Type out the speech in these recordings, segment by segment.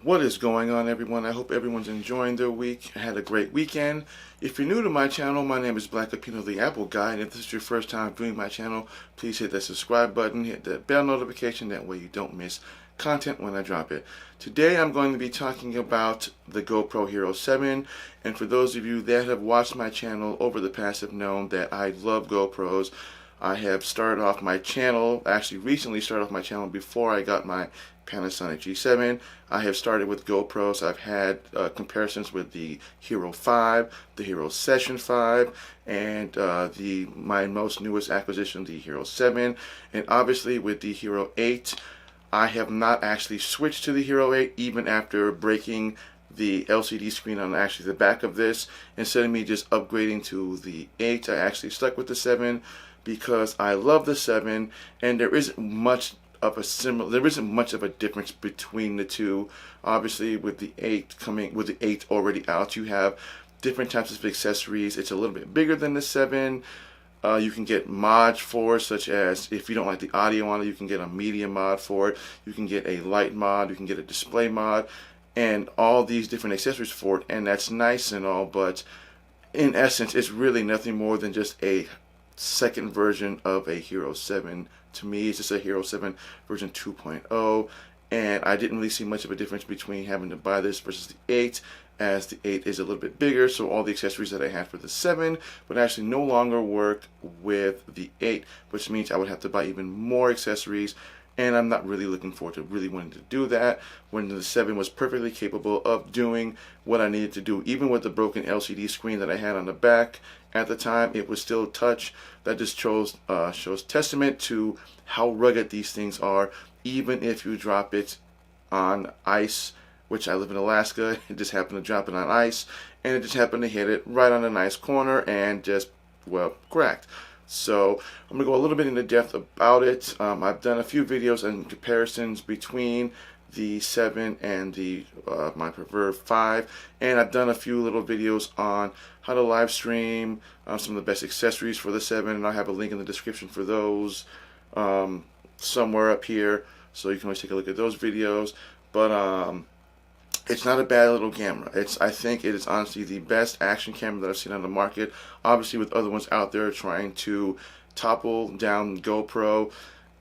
What is going on, everyone? I hope everyone's enjoying their week. I had a great weekend. If you're new to my channel, my name is Black Apino, the Apple Guy, and if this is your first time viewing my channel, please hit that subscribe button, hit that bell notification, that way you don't miss content when I drop it. Today I'm going to be talking about the GoPro Hero 7, and for those of you that have watched my channel over the past have known that I love GoPros. I have started off my channel, actually recently started off my channel before I got my Panasonic G7. I have started with GoPros. I've had comparisons with the Hero 5, the Hero Session 5, and my most newest acquisition, the Hero 7. And obviously with the Hero 8, I have not actually switched to the Hero 8 even after breaking the LCD screen on actually the back of this. Instead of me just upgrading to the 8, I actually stuck with the 7 because I love the 7, and there isn't much of a difference between the two. Obviously with the 8 already out, you have different types of accessories. It's a little bit bigger than the 7. You can get mods for it, such as if you don't like the audio on it, you can get a media mod for it. You can get a light mod, you can get a display mod, and all these different accessories for it. And that's nice and all, but in essence, it's really nothing more than just a second version of a Hero 7. To me, it's just a Hero 7 version 2.0, and I didn't really see much of a difference between having to buy this versus the 8, as the 8 is a little bit bigger, so all the accessories that I had for the 7 would actually no longer work with the 8, which means I would have to buy even more accessories, and I'm not really looking forward to really wanting to do that when the 7 was perfectly capable of doing what I needed to do. Even with the broken LCD screen that I had on the back at the time, it was still touch. That just shows testament to how rugged these things are, even if you drop it on ice, which I live in Alaska. It just happened to drop it on ice, and it just happened to hit it right on a nice corner and just, well, cracked. So I'm going to go a little bit into depth about it. I've done a few videos and comparisons between the 7 and the my preferred 5, and I've done a few little videos on how to live stream, some of the best accessories for the 7, and I'll have a link in the description for those somewhere up here, so you can always take a look at those videos. But it's not a bad little camera. I think it is honestly the best action camera that I've seen on the market. Obviously with other ones out there trying to topple down GoPro.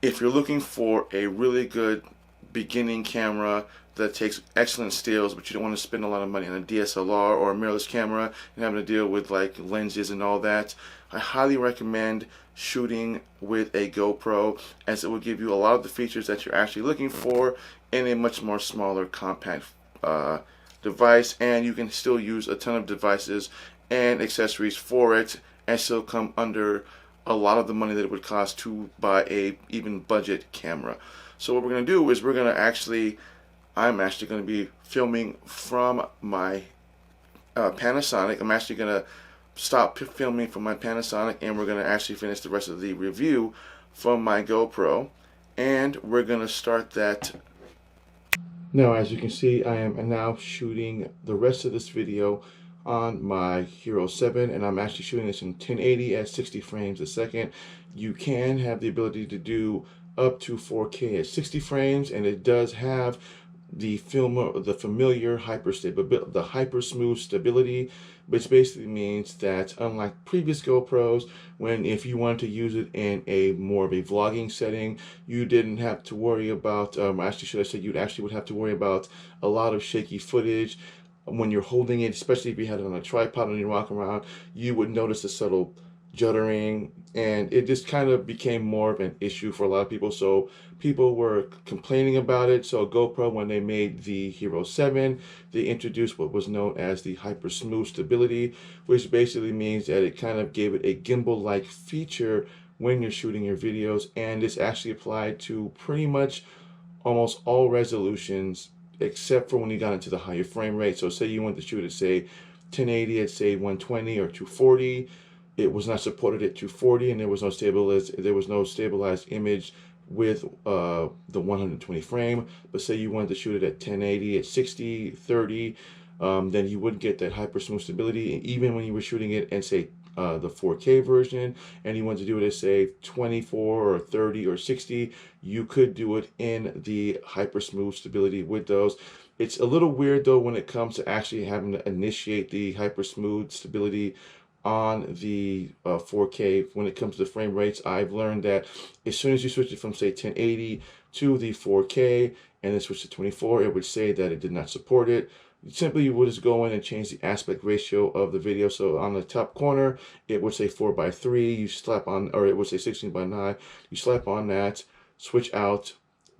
If you're looking for a really good beginning camera that takes excellent stills, but you don't want to spend a lot of money on a DSLR or a mirrorless camera and having to deal with like lenses and all that, I highly recommend shooting with a GoPro, as it will give you a lot of the features that you're actually looking for in a much more smaller, compact device, and you can still use a ton of devices and accessories for it and still come under a lot of the money that it would cost to buy a even budget camera. So what we're going to do is I'm actually going to be filming from my Panasonic. I'm actually going to stop filming from my Panasonic, and we're going to actually finish the rest of the review from my GoPro, and we're going to start that. Now, as you can see, I am now shooting the rest of this video on my Hero 7, and I'm actually shooting this in 1080 at 60 frames a second. You can have the ability to do up to 4K at 60 frames, and it does have the familiar hyper smooth stability, which basically means that unlike previous GoPros, if you wanted to use it in a more of a vlogging setting, you didn't have to worry about, actually should I say, you actually would have to worry about a lot of shaky footage when you're holding it, especially if you had it on a tripod and you walk around. You would notice a subtle juddering, and it just kind of became more of an issue for a lot of people, so people were complaining about it. So GoPro, when they made the Hero 7, they introduced what was known as the hyper smooth stability, which basically means that it kind of gave it a gimbal-like feature when you're shooting your videos, and it's actually applied to pretty much almost all resolutions except for when you got into the higher frame rate. So say you want to shoot at say 1080 at say 120 or 240, it was not supported at 240, and there was no stabilized image with the 120 frame. But say you wanted to shoot it at 1080 at 60, 30, then you wouldn't get that hyper smooth stability. And even when you were shooting it and say the 4K version, and you want to do it at say 24 or 30 or 60, you could do it in the hyper smooth stability with those. It's a little weird though when it comes to actually having to initiate the hyper smooth stability on the 4K. When it comes to frame rates, I've learned that as soon as you switch it from say 1080 to the 4K and then switch to 24, it would say that it did not support it. Simply, you would just go in and change the aspect ratio of the video. So on the top corner, it would say 4:3. You slap on, or it would say 16:9. You slap on that, switch out,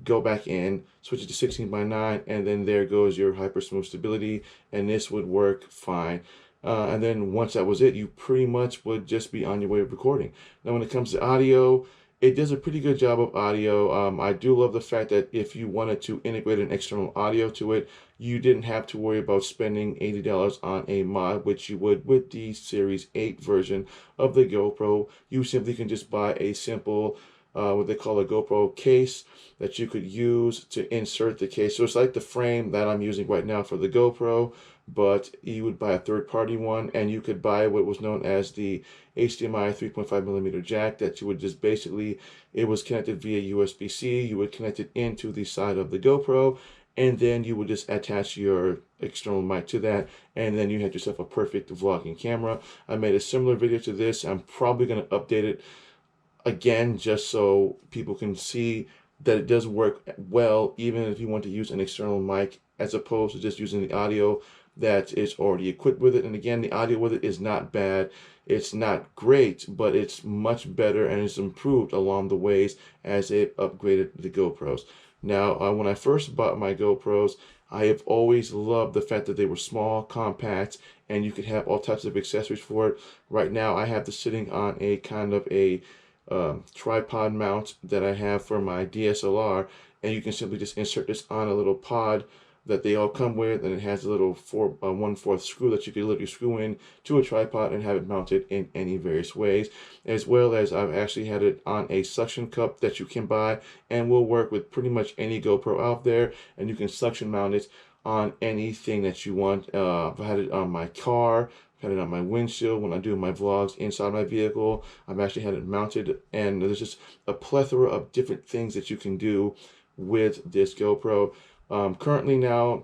go back in, switch it to 16:9, and then there goes your hyper smooth stability, and this would work fine. And then once that was it, you pretty much would just be on your way of recording. Now, when it comes to audio, it does a pretty good job of audio. I do love the fact that if you wanted to integrate an external audio to it, you didn't have to worry about spending $80 on a mod, which you would with the Series 8 version of the GoPro. You simply can just buy a simple, what they call a GoPro case that you could use to insert the case. So it's like the frame that I'm using right now for the GoPro, but you would buy a third-party one, and you could buy what was known as the HDMI 3.5mm jack that you would just basically, it was connected via USB-C. You would connect it into the side of the GoPro, and then you would just attach your external mic to that, and then you had yourself a perfect vlogging camera. I made a similar video to this. I'm probably going to update it again just so people can see that it does work well, even if you want to use an external mic as opposed to just using the audio that is already equipped with it. And again, the audio with it is not bad. It's not great, but it's much better, and it's improved along the ways as it upgraded the GoPros. Now, when I first bought my GoPros, I have always loved the fact that they were small, compact, and you could have all types of accessories for it. Right now, I have this sitting on a kind of a tripod mount that I have for my DSLR, and you can simply just insert this on a little pod that they all come with, and it has a little 1/4 screw that you can literally screw in to a tripod and have it mounted in any various ways, as well as I've actually had it on a suction cup that you can buy and will work with pretty much any GoPro out there, and you can suction mount it on anything that you want. I've had it on my car, I've had it on my windshield when I do my vlogs inside my vehicle. I've actually had it mounted, and there's just a plethora of different things that you can do with this GoPro. Currently now,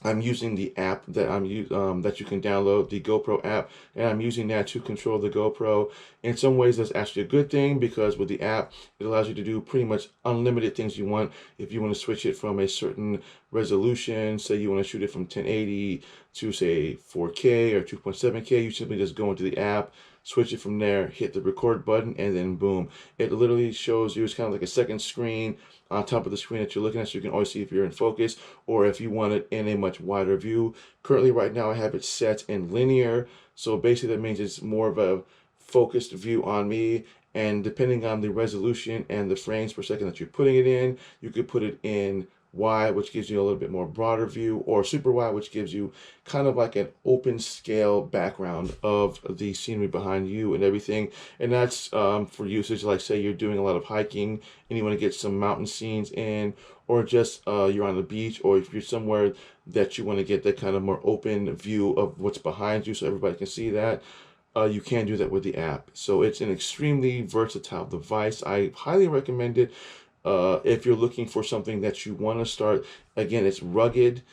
I'm using the app that that you can download, the GoPro app, and I'm using that to control the GoPro. In some ways, that's actually a good thing, because with the app, it allows you to do pretty much unlimited things you want. If you want to switch it from a certain resolution, say you want to shoot it from 1080 to say 4K or 2.7K, you simply just go into the app, switch it from there, hit the record button, and then boom. It literally shows you, it's kind of like a second screen on top of the screen that you're looking at, so you can always see if you're in focus or if you want it in a much wider view. Currently, right now, I have it set in linear, so basically that means it's more of a focused view on me, and depending on the resolution and the frames per second that you're putting it in, you could put it in wide, which gives you a little bit more broader view, or super wide, which gives you kind of like an open scale background of the scenery behind you and everything. And that's for usage like, say you're doing a lot of hiking and you want to get some mountain scenes in, or just you're on the beach, or if you're somewhere that you want to get that kind of more open view of what's behind you so everybody can see that. You can do that with the app. So it's an extremely versatile device. I highly recommend it. If you're looking for something that you want to start, again, it's rugged.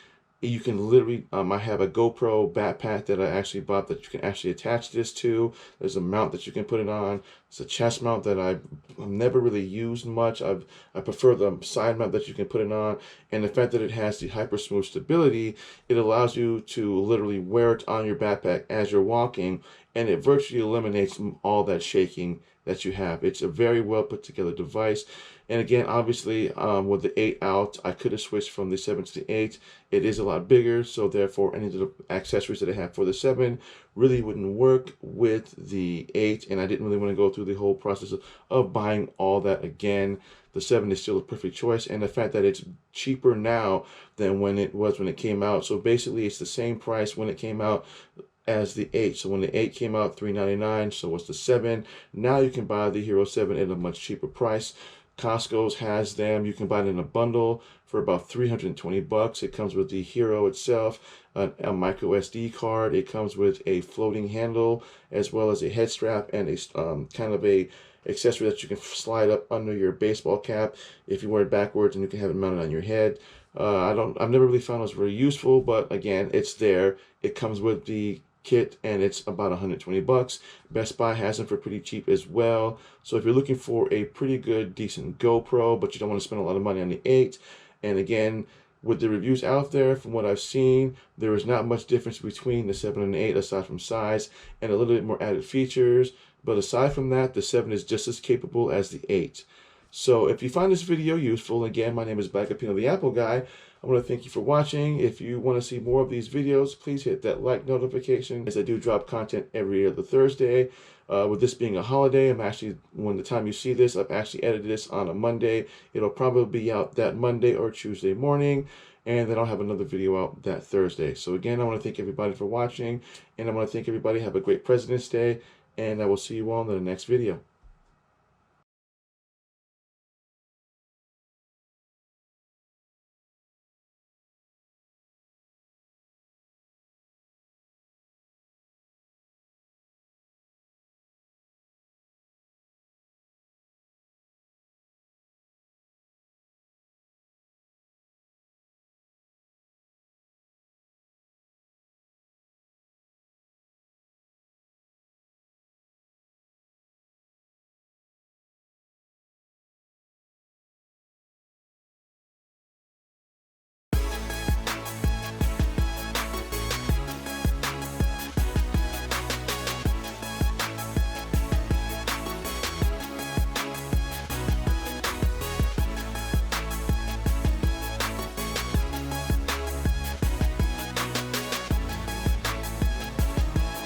You can literally, I have a GoPro backpack that I actually bought that you can actually attach this to. There's a mount that you can put it on. It's a chest mount that I've never really used much. I prefer the side mount that you can put it on. And the fact that it has the hyper smooth stability, it allows you to literally wear it on your backpack as you're walking, and it virtually eliminates all that shaking that you have. It's a very well put together device. And again, obviously, with the 8 out, I could have switched from the 7 to the 8. It is a lot bigger, so therefore any of the accessories that I have for the 7 really wouldn't work with the 8, and I didn't really want to go through the whole process of buying all that again. The 7 is still a perfect choice, and the fact that it's cheaper now than when it was when it came out. So basically, it's the same price when it came out as the 8. So when the 8 came out, $399, so what's the 7? Now you can buy the Hero 7 at a much cheaper price. Costco's has them. You can buy it in a bundle for about 320 bucks. It comes with the Hero itself, a micro SD card. It comes with a floating handle, as well as a head strap and a kind of a accessory that you can slide up under your baseball cap if you wear it backwards, and you can have it mounted on your head. I've never really found those very useful, but again, it's there. It comes with the kit and it's about 120 bucks. Best Buy has them for pretty cheap as well. So if you're looking for a pretty good, decent GoPro, but you don't want to spend a lot of money on the 8, and again, with the reviews out there, from what I've seen, there is not much difference between the 7 and the 8 aside from size and a little bit more added features. But aside from that, the 7 is just as capable as the 8. So if you find this video useful, again, my name is Black Apino the Apple Guy. I want to thank you for watching. If you want to see more of these videos, please hit that like notification, as I do drop content every other Thursday. With this being a holiday, when the time you see this, I've actually edited this on a Monday. It'll probably be out that Monday or Tuesday morning, and then I'll have another video out that Thursday. So again, I want to thank everybody for watching, and I want to thank everybody. Have a great President's Day, and I will see you all in the next video.